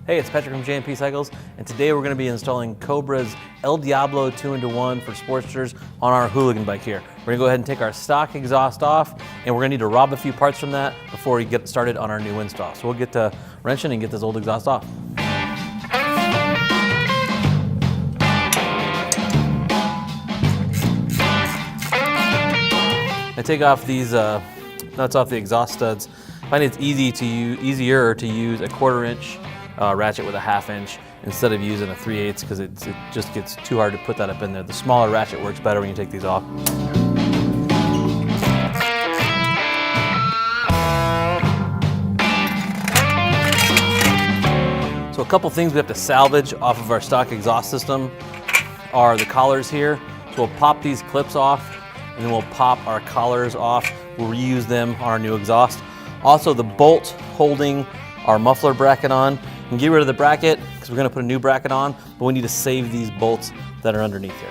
Hey, it's Patrick from J&P Cycles, and today we're going to be installing Cobra's El Diablo 2-in-1 for Sportsters on our hooligan bike here. We're going to go ahead and take our stock exhaust off, and we're going to need to rob a few parts from that before we get started on our new install. So we'll get to wrenching and get this old exhaust off. I take off these nuts off the exhaust studs. I find it's easier to use a 1/4 inch ratchet with a 1/2 inch instead of using a 3/8 because it just gets too hard to put that up in there. The smaller ratchet works better when you take these off. So a couple things we have to salvage off of our stock exhaust system are the collars here. So we'll pop these clips off and then we'll pop our collars off. We'll reuse them on our new exhaust. Also the bolt holding our muffler bracket on. We can get rid of the bracket because we're going to put a new bracket on, but we need to save these bolts that are underneath here.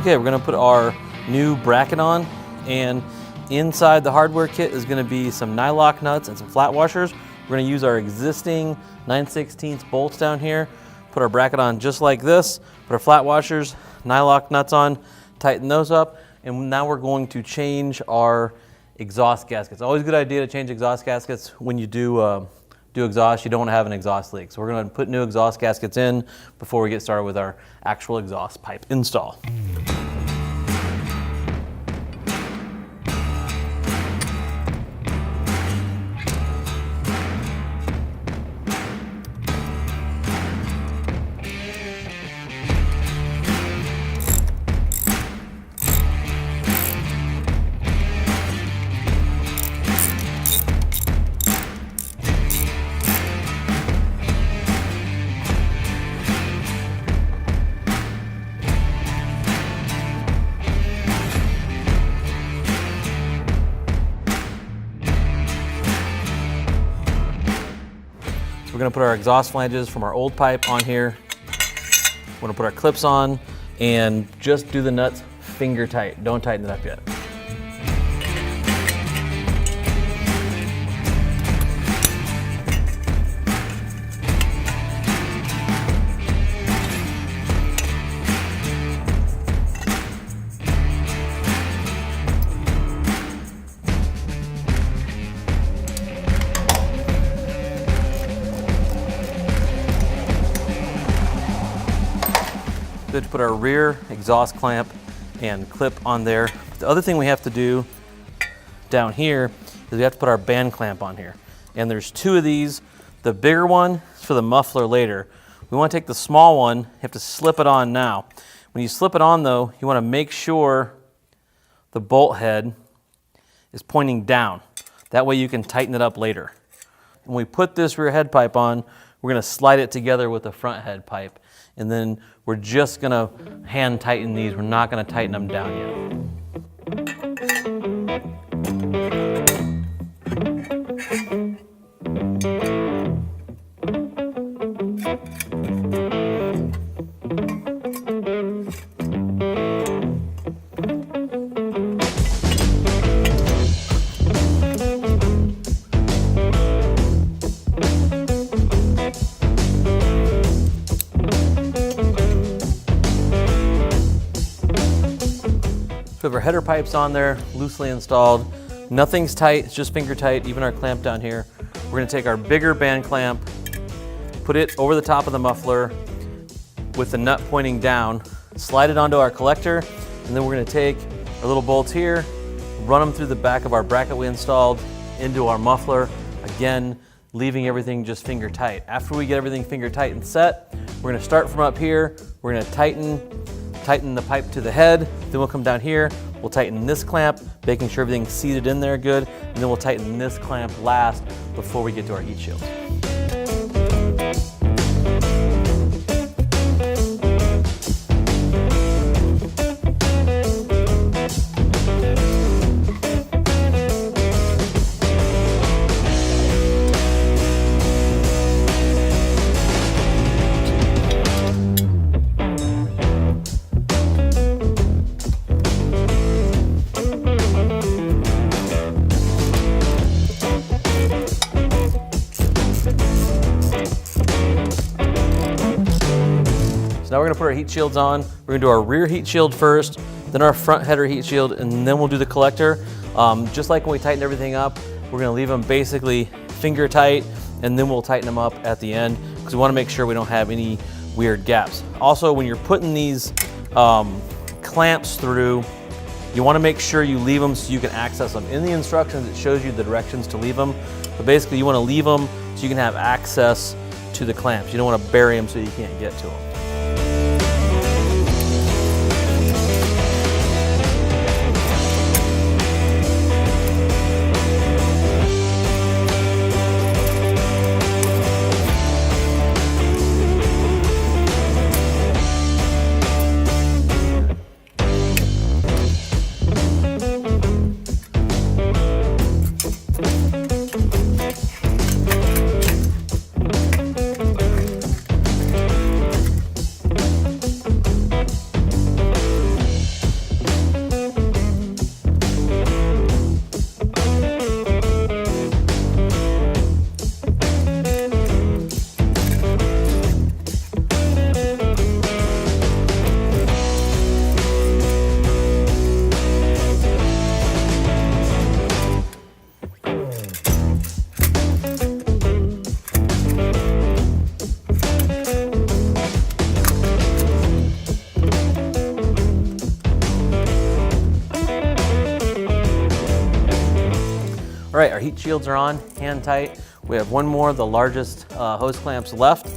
Okay, we're gonna put our new bracket on, and inside the hardware kit is gonna be some nylock nuts and some flat washers. We're gonna use our existing 9/16 bolts down here, put our bracket on just like this, put our flat washers, nylock nuts on, tighten those up, and now we're going to change our exhaust gaskets. Always a good idea to change exhaust gaskets when you do exhaust. You don't want to have an exhaust leak. So we're going to put new exhaust gaskets in before we get started with our actual exhaust pipe install. We're going to put our exhaust flanges from our old pipe on here. We're going to put our clips on and just do the nuts finger tight. Don't tighten it up yet. Good to put our rear exhaust clamp and clip on there. The other thing we have to do down here is we have to put our band clamp on here. And there's 2 of these. The bigger one is for the muffler later. We want to take the small one, you have to slip it on now. When you slip it on though, you want to make sure the bolt head is pointing down. That way you can tighten it up later. When we put this rear head pipe on, we're going to slide it together with the front head pipe. And then we're just gonna hand tighten these. We're not gonna tighten them down yet. We have our header pipes on there, loosely installed. Nothing's tight, it's just finger tight, even our clamp down here. We're gonna take our bigger band clamp, put it over the top of the muffler with the nut pointing down, slide it onto our collector, and then we're gonna take our little bolts here, run them through the back of our bracket we installed into our muffler, again, leaving everything just finger tight. After we get everything finger tight and set, we're gonna start from up here, we're gonna tighten the pipe to the head, then we'll come down here, we'll tighten this clamp, making sure everything's seated in there good, and then we'll tighten this clamp last before we get to our heat shield. now we're gonna put our heat shields on. We're gonna do our rear heat shield first, then our front header heat shield, and then we'll do the collector. Just like when we tighten everything up, we're gonna leave them basically finger tight, and then we'll tighten them up at the end because we wanna make sure we don't have any weird gaps. Also, when you're putting these clamps through, you wanna make sure you leave them so you can access them. In the instructions, it shows you the directions to leave them, but basically you wanna leave them so you can have access to the clamps. You don't wanna bury them so you can't get to them. All right, our heat shields are on, hand tight. We have one more of the largest hose clamps left,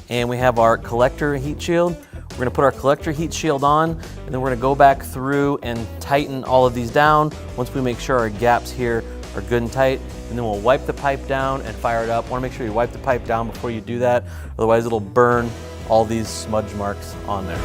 and we have our collector heat shield. We're gonna put our collector heat shield on, and then we're gonna go back through and tighten all of these down once we make sure our gaps here are good and tight, and then we'll wipe the pipe down and fire it up. Wanna make sure you wipe the pipe down before you do that, otherwise it'll burn all these smudge marks on there.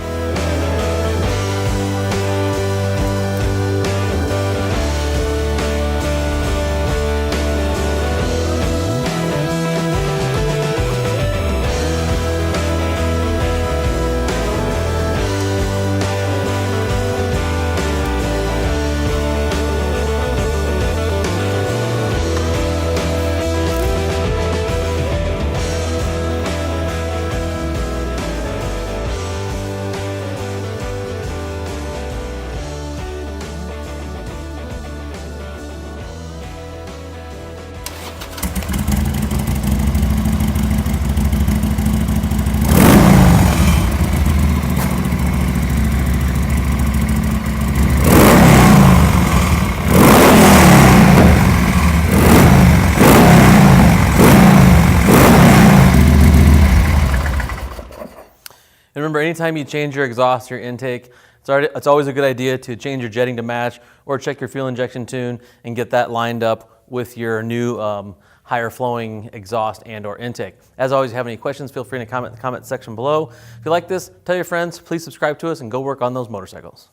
And remember, anytime you change your exhaust or your intake, it's always a good idea to change your jetting to match or check your fuel injection tune and get that lined up with your new higher flowing exhaust and or intake. As always, if you have any questions, feel free to comment in the comment section below. If you like this, tell your friends, please subscribe to us and go work on those motorcycles.